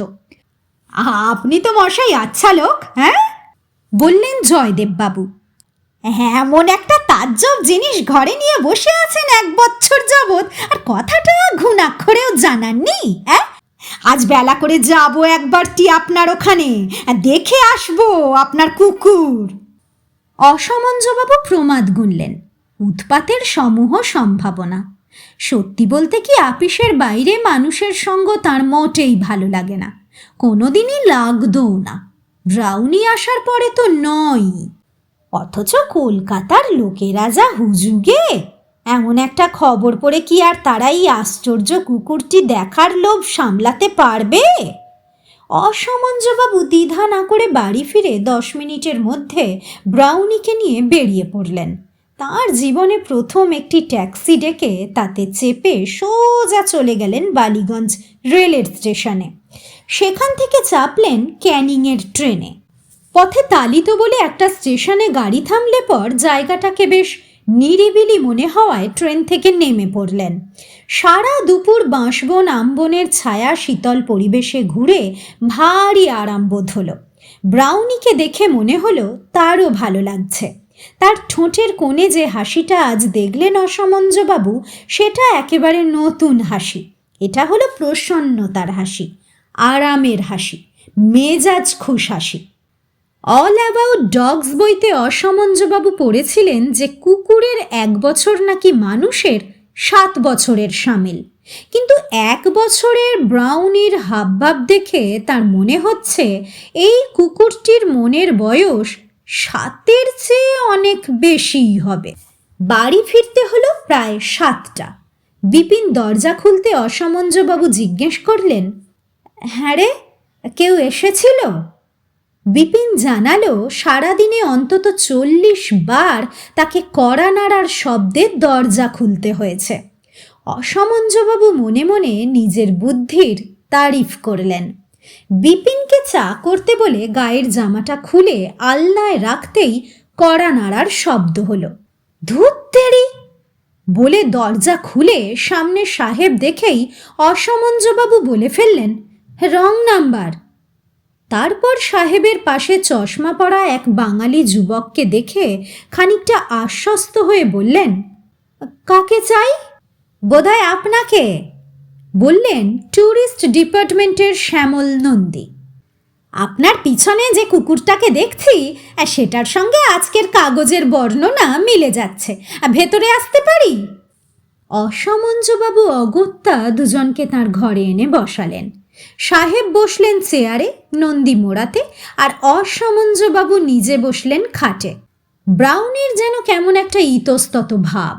আপনি তো মশাই আচ্ছা লোক, হ্যাঁ, বললেন জয়দেব বাবু। এমন একটা তাজ্জব জিনিস ঘরে নিয়ে বসে আছেন 1 বছর যাবৎ, আর কথাটা ঘুণাক্ষরেও জানাননি। আজ বেলা করে যাব একবারটি আপনার ওখানে, দেখে আসবো আপনার কুকুর। অসমঞ্জবাবু প্রমাদ গুনলেন। উৎপাতের সমূহ সম্ভাবনা। সত্যি বলতে কি আপিসের বাইরে মানুষের সঙ্গ তার মোটেই ভালো লাগে না, কোনোদিনই লাগদও না। ব্রাউনি আসার পরে তো নয়। অথচ কলকাতার লোকেরা যা হুজুগে, এমন একটা খবর পড়ে কি আর তারাই আশ্চর্য কুকুরটি দেখার লোভ সামলাতে পারবে? অসমঞ্জবাবু দ্বিধা না করে বাড়ি ফিরে 10 মিনিটের মধ্যে ব্রাউনিকে নিয়ে বেরিয়ে পড়লেন। তার জীবনে প্রথম একটি ট্যাক্সি ডেকে তাতে চেপে সোজা চলে গেলেন বালিগঞ্জ রেলের স্টেশনে। সেখান থেকে চাপলেন ক্যানিংয়ের ট্রেনে। পথে তালিত বলে একটা স্টেশনে গাড়ি থামলে পর জায়গাটাকে বেশ নিরিবিলি মনে হওয়ায় ট্রেন থেকে নেমে পড়লেন। সারা দুপুর বাঁশবন আমবনের ছায়া শীতল পরিবেশে ঘুরে ভারী আরাম বোধ হলো। ব্রাউনিকে দেখে মনে হলো তারও ভালো লাগছে। তার ঠোঁটের কোণে যে হাসিটা আজ দেখলেন অসমঞ্জবাবু, সেটা একেবারে নতুন হাসি। এটা হলো প্রসন্নতার হাসি, আরামের হাসি, মেজাজ খুশ হাসি। অল অ্যাবাউট ডগস বইতে অসমঞ্জবাবু পড়েছিলেন যে কুকুরের 1 বছর নাকি মানুষের 7 বছরের সামিল। কিন্তু 1 বছরের ব্রাউনির হাবভাব দেখে তার মনে হচ্ছে এই কুকুরটির মনের বয়স 7-এর চেয়ে অনেক বেশিই হবে। বাড়ি ফিরতে হলো প্রায় 7টা। বিপিন দরজা খুলতে অসমঞ্জবাবু জিজ্ঞেস করলেন, হ্যাঁ রে, কেউ এসেছিল? বিপিন জানালো সারাদিনে অন্তত 40 বার তাকে কড়া নাড়ার শব্দে দরজা খুলতে হয়েছে। অসমঞ্জবাবু মনে মনে নিজের বুদ্ধির তারিফ করলেন। বিপিনকে চা করতে বলে গায়ের জামাটা খুলে আলনায় রাখতেই কড়া নাড়ার শব্দ হলো। ধুত তেরি বলে দরজা খুলে সামনে সাহেব দেখেই অসমঞ্জবাবু বলে ফেললেন, রং নাম্বার। তারপর সাহেবের পাশে চশমা পরা এক বাঙালি যুবককে দেখে খানিকটা আশ্বস্ত হয়ে বললেন, কাকে চাই? বোধহয় আপনাকে, বললেন ট্যুরিস্ট ডিপার্টমেন্টের শ্যামল নন্দী। আপনার পিছনে যে কুকুরটাকে দেখছি সেটার সঙ্গে আজকের কাগজের বর্ণনা মিলে যাচ্ছে, ভেতরে আসতে পারি? অসমঞ্জবাবু অগত্যা দুজনকে তার ঘরে এনে বসালেন। সাহেব বসলেন চেয়ারে নন্দী মোড়াতে, আর অসমঞ্জবাবু নিজে বসলেন খাটে। ব্রাউনির যেন কেমন একটা ইতস্তত ভাব।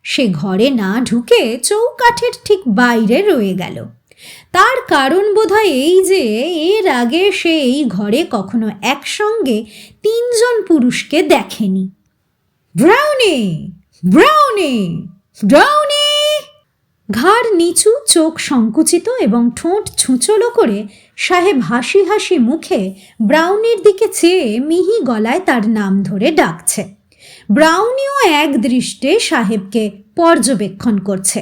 সে ঘরে না ঢুকে চৌকাঠের ঠিক বাইরে রয়ে গেল। তার কারণ বোধহয় এই যে এর আগে সে এই ঘরে কখনো একসঙ্গে 3 জন পুরুষকে দেখেনি। Brownie, brownie, brownie! ঘাড় নিচু, চোখ সংকুচিত এবং ঠোঁট ছুঁচলো করে সাহেব হাসি হাসি মুখে ব্রাউনির দিকে চেয়ে মিহি গলায় তার নাম ধরে ডাকছে। ব্রাউনিও এক দৃষ্টে সাহেবকে পর্যবেক্ষণ করছে।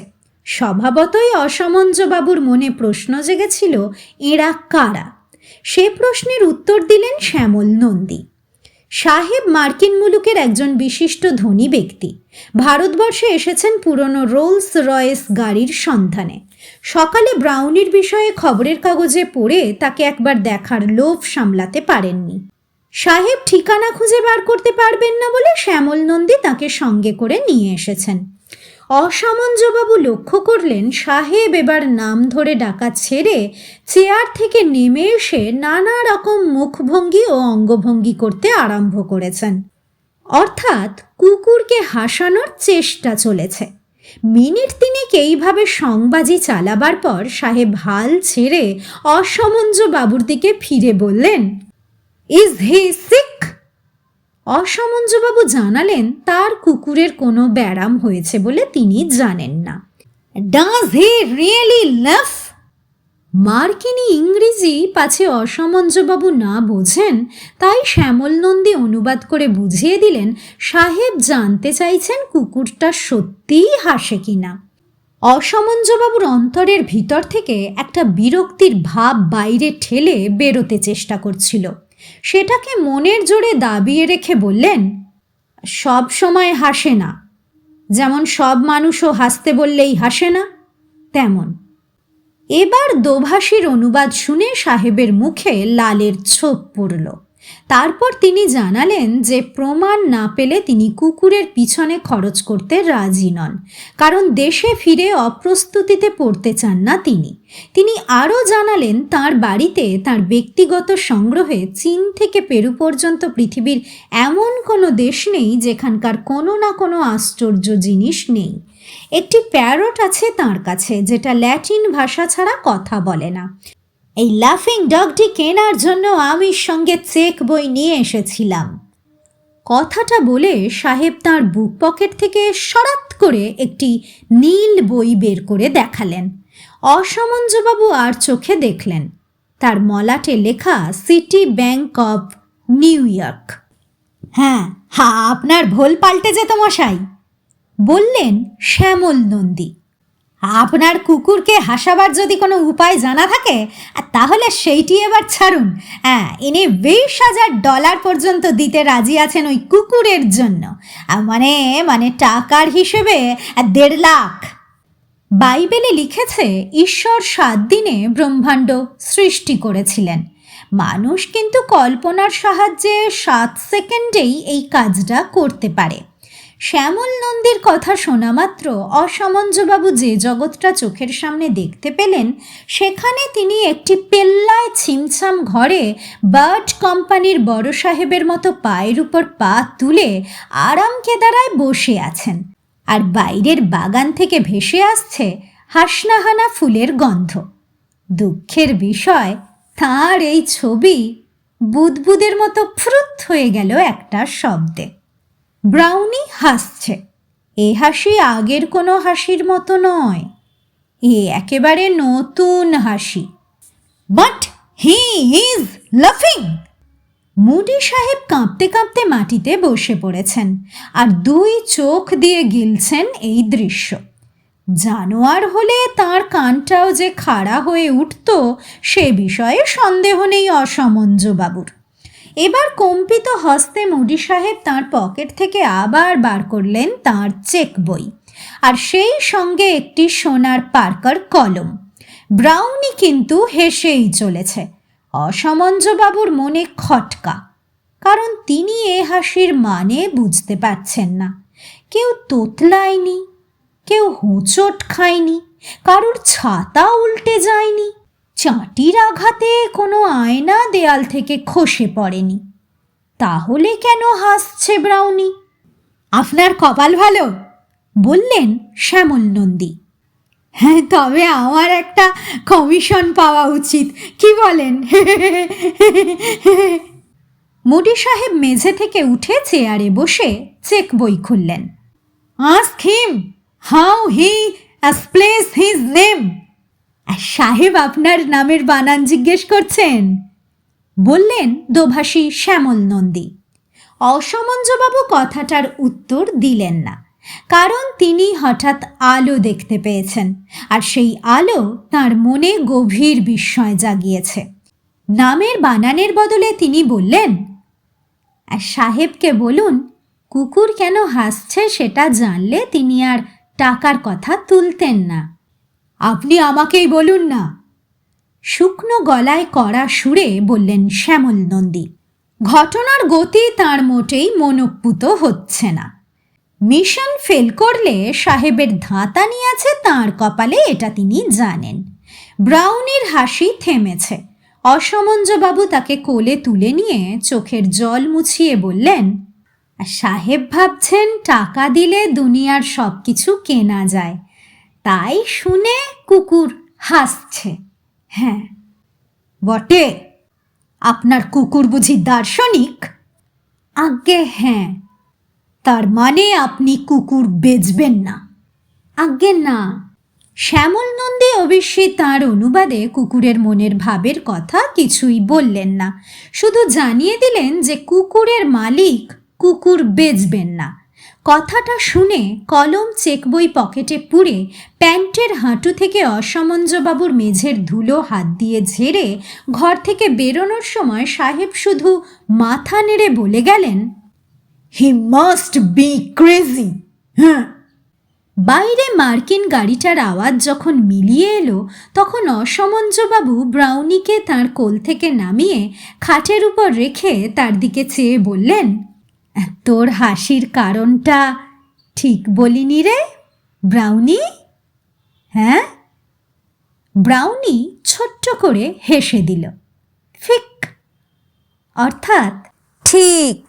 স্বভাবতই অসমঞ্জবাবুর মনে প্রশ্ন জেগেছিল, এরা কারা? সে প্রশ্নের উত্তর দিলেন শ্যামল নন্দী। সাহেব মার্কিন মুলুকের একজন বিশিষ্ট ধনী ব্যক্তি। ভারতবর্ষে এসেছেন পুরনো রোলস রয়েস গাড়ির সন্ধানে। সকালে ব্রাউনির বিষয়ে খবরের কাগজে পড়ে তাকে একবার দেখার লোভ সামলাতে পারেননি। সাহেব ঠিকানা খুঁজে বার করতে পারবেন না বলে শ্যামল নন্দী তাকে সঙ্গে করে নিয়ে এসেছেন। অসমঞ্জবাবু লক্ষ্য করলেন সাহেব এবার নাম ধরে ডাকা ছেড়ে চেয়ার থেকে নেমে এসে নানা রকম মুখভঙ্গি ও অঙ্গভঙ্গি করতে আরম্ভ করেছেন। অর্থাৎ কুকুরকে হাসানোর চেষ্টা চলেছে। মিনিট 3 এইভাবে সংবাজি চালাবার পর সাহেব হাল ছেড়ে অসমঞ্জবাবুর দিকে ফিরে বললেন, ইজ হি সিক? অসমঞ্জবাবু জানালেন তার কুকুরের কোনো ব্যারাম হয়েছে বলে তিনি জানেন না। Does he really love? মার্কিনী ইংরেজি পাছে অসমঞ্জবাবু না বোঝেন, তাই শ্যামল নন্দী অনুবাদ করে বুঝিয়ে দিলেন সাহেব জানতে চাইছেন কুকুরটা সত্যিই হাসে কিনা। অসমঞ্জবাবুর অন্তরের ভিতর থেকে একটা বিরক্তির ভাব বাইরে ঠেলে বেরোতে চেষ্টা করছিল। সেটাকে মনের জোরে দাবিয়ে রেখে বললেন, সব সময় হাসে না। যেমন সব মানুষও হাসতে বললেই হাসে না, তেমন। এবার দোভাষীর অনুবাদ শুনে সাহেবের মুখে লালের ছোপ পড়ল। তারপর তিনি জানালেন যে প্রমাণ না পেলে তিনি কুকুরের পিছনে খরচ করতে রাজি নন, কারণ দেশে ফিরে অপ্রস্তুতিতে পড়তে চান না তিনি। তিনি আরও জানালেন তার বাড়িতে তার ব্যক্তিগত সংগ্রহে চীন থেকে পেরু পর্যন্ত পৃথিবীর এমন কোনো দেশ নেই যেখানকার কোনো না কোনো আশ্চর্য জিনিস নেই। একটি প্যারট আছে তার কাছে, যেটা ল্যাটিন ভাষা ছাড়া কথা বলে না। এই লাফিং ডগটি কেনার জন্য আমি সঙ্গে চেক বই নিয়ে এসেছিলাম। কথাটা বলে সাহেব তাঁর বুক পকেট থেকে সরাত করে একটি নীল বই বের করে দেখালেন। অসমঞ্জবাবু আর চোখে দেখলেন তার মলাটে লেখা city bank of new York. হ্যাঁ, আপনার ভোল পাল্টে যেত মশাই, বললেন শ্যামল নন্দী। আপনার কুকুরকে হাসাবার যদি কোনো উপায় জানা থাকে তাহলে সেইটি এবার ছাড়ুন। ইনি $20,000 পর্যন্ত দিতে রাজি আছেন ওই কুকুরের জন্য। মানে টাকার হিসেবে 1.5 লাখ। বাইবেলে লিখেছে ঈশ্বর 7 দিনে ব্রহ্মাণ্ড সৃষ্টি করেছিলেন। মানুষ কিন্তু কল্পনার সাহায্যে 7 সেকেন্ডেই এই কাজটা করতে পারে। শ্যামল নন্দীর কথা শোনা মাত্র অসমঞ্জবাবু যে জগৎটা চোখের সামনে দেখতে পেলেন, সেখানে তিনি একটি পেল্লায় ছিমছাম ঘরে বার্ড কোম্পানির বড় সাহেবের মতো পায়ের উপর পা তুলে আরাম কেদারায় বসে আছেন, আর বাইরের বাগান থেকে ভেসে আসছে হাসনাহানা ফুলের গন্ধ। দুঃখের বিষয়, তাঁর এই ছবি বুদবুদের মতো ফুরুত হয়ে গেল একটা শব্দে। ব্রাউনি হাসছে। এ হাসি আগের কোনো হাসির মতো নয়, এ একেবারে নতুন হাসি। বাট হি ইজ লাফিং। মুডি সাহেব কাঁপতে কাঁপতে মাটিতে বসে পড়েছেন আর 2 চোখ দিয়ে গিলছেন এই দৃশ্য। জানোয়ার হলে তার কানটাও যে খাড়া হয়ে উঠত সে বিষয়ে সন্দেহ নেই অসমঞ্জবাবুর। এবার কম্পিত হস্তে মুডি সাহেব তাঁর পকেট থেকে আবার বার করলেন তাঁর চেক বই, আর সেই সঙ্গে একটি সোনার পার্কার কলম। ব্রাউনি কিন্তু হেসেই চলেছে। অসমঞ্জবাবুর মনে খটকা, কারণ তিনি এ হাসির মানে বুঝতে পারছেন না। কেউ তোতলায়নি, কেউ হোঁচট খায়নি, কারুর ছাতা উল্টে যায়নি, চাটির আঘাতে কোনো আয়না দেয়াল থেকে খসে পড়েনি। তাহলে কেন হাসছে ব্রাউনি? আপনার কপাল ভালো, বললেন শ্যামল নন্দী। হ্যাঁ, তবে আমার একটা কমিশন পাওয়া উচিত, কি বলেন? মুডি সাহেব মেঝে থেকে উঠে চেয়ারে বসে চেক বই খুললেন। Ask him how he spells his name. সাহেব আপনার নামের বানান জিজ্ঞেস করছেন, বললেন দোভাষী শ্যামল নন্দী। অসমঞ্জবাবু কথাটার উত্তর দিলেন না, কারণ তিনি হঠাৎ আলো দেখতে পেয়েছেন, আর সেই আলো তার মনে গভীর বিস্ময় জাগিয়েছে। নামের বানানের বদলে তিনি বললেন, সাহেবকে বলুন কুকুর কেন হাসছে সেটা জানলে তিনি আর টাকার কথা তুলতেন না। আপনি আমাকেই বলুন না, শুকনো গলায় কড়া সুরে বললেন শ্যামল নন্দী। ঘটনার গতি তার মোটেই মনোপুত হচ্ছে না। মিশন ফেল করলে সাহেবের ধাঁতানি আছে তাঁর কপালে, এটা তিনি জানেন। ব্রাউনির হাসি থেমেছে। অসমঞ্জবাবু তাকে কোলে তুলে নিয়ে চোখের জল মুছিয়ে বললেন, সাহেব ভাবছেন টাকা দিলে দুনিয়ার সব কিছু কেনা যায়, তাই শুনে কুকুর হাসছে। হ্যাঁ বটে। আপনার কুকুর বুঝি দার্শনিক? আজ্ঞে হ্যাঁ। তার মানে আপনি কুকুর বেচবেন না? আজ্ঞে না। শ্যামল নন্দী অবশ্যই তাঁর অনুবাদে কুকুরের মনের ভাবের কথা কিছুই বললেন না, শুধু জানিয়ে দিলেন যে কুকুরের মালিক কুকুর বেচবেন না। কথাটা শুনে কলম চেক বই পকেটে পুরে প্যান্টের হাঁটু থেকে অসমঞ্জবাবুর মেঝের ধুলো হাত দিয়ে ঝেড়ে ঘর থেকে বেরোনোর সময় সাহেব শুধু মাথা নেড়ে বলে গেলেন, হি মাস্ট বি ক্রেজি। হ্যাঁ। বাইরে মার্কিন গাড়িটার আওয়াজ যখন মিলিয়ে এলো, তখন অসমঞ্জবাবু ব্রাউনিকে তার কোল থেকে নামিয়ে খাটের উপর রেখে তার দিকে চেয়ে বললেন, তোর হাসির কারণটা ঠিক বলিনি রে ব্রাউনি? হ্যাঁ? ব্রাউনি ছোট্ট করে হেসে দিল, ফিক, অর্থাৎ ঠিক।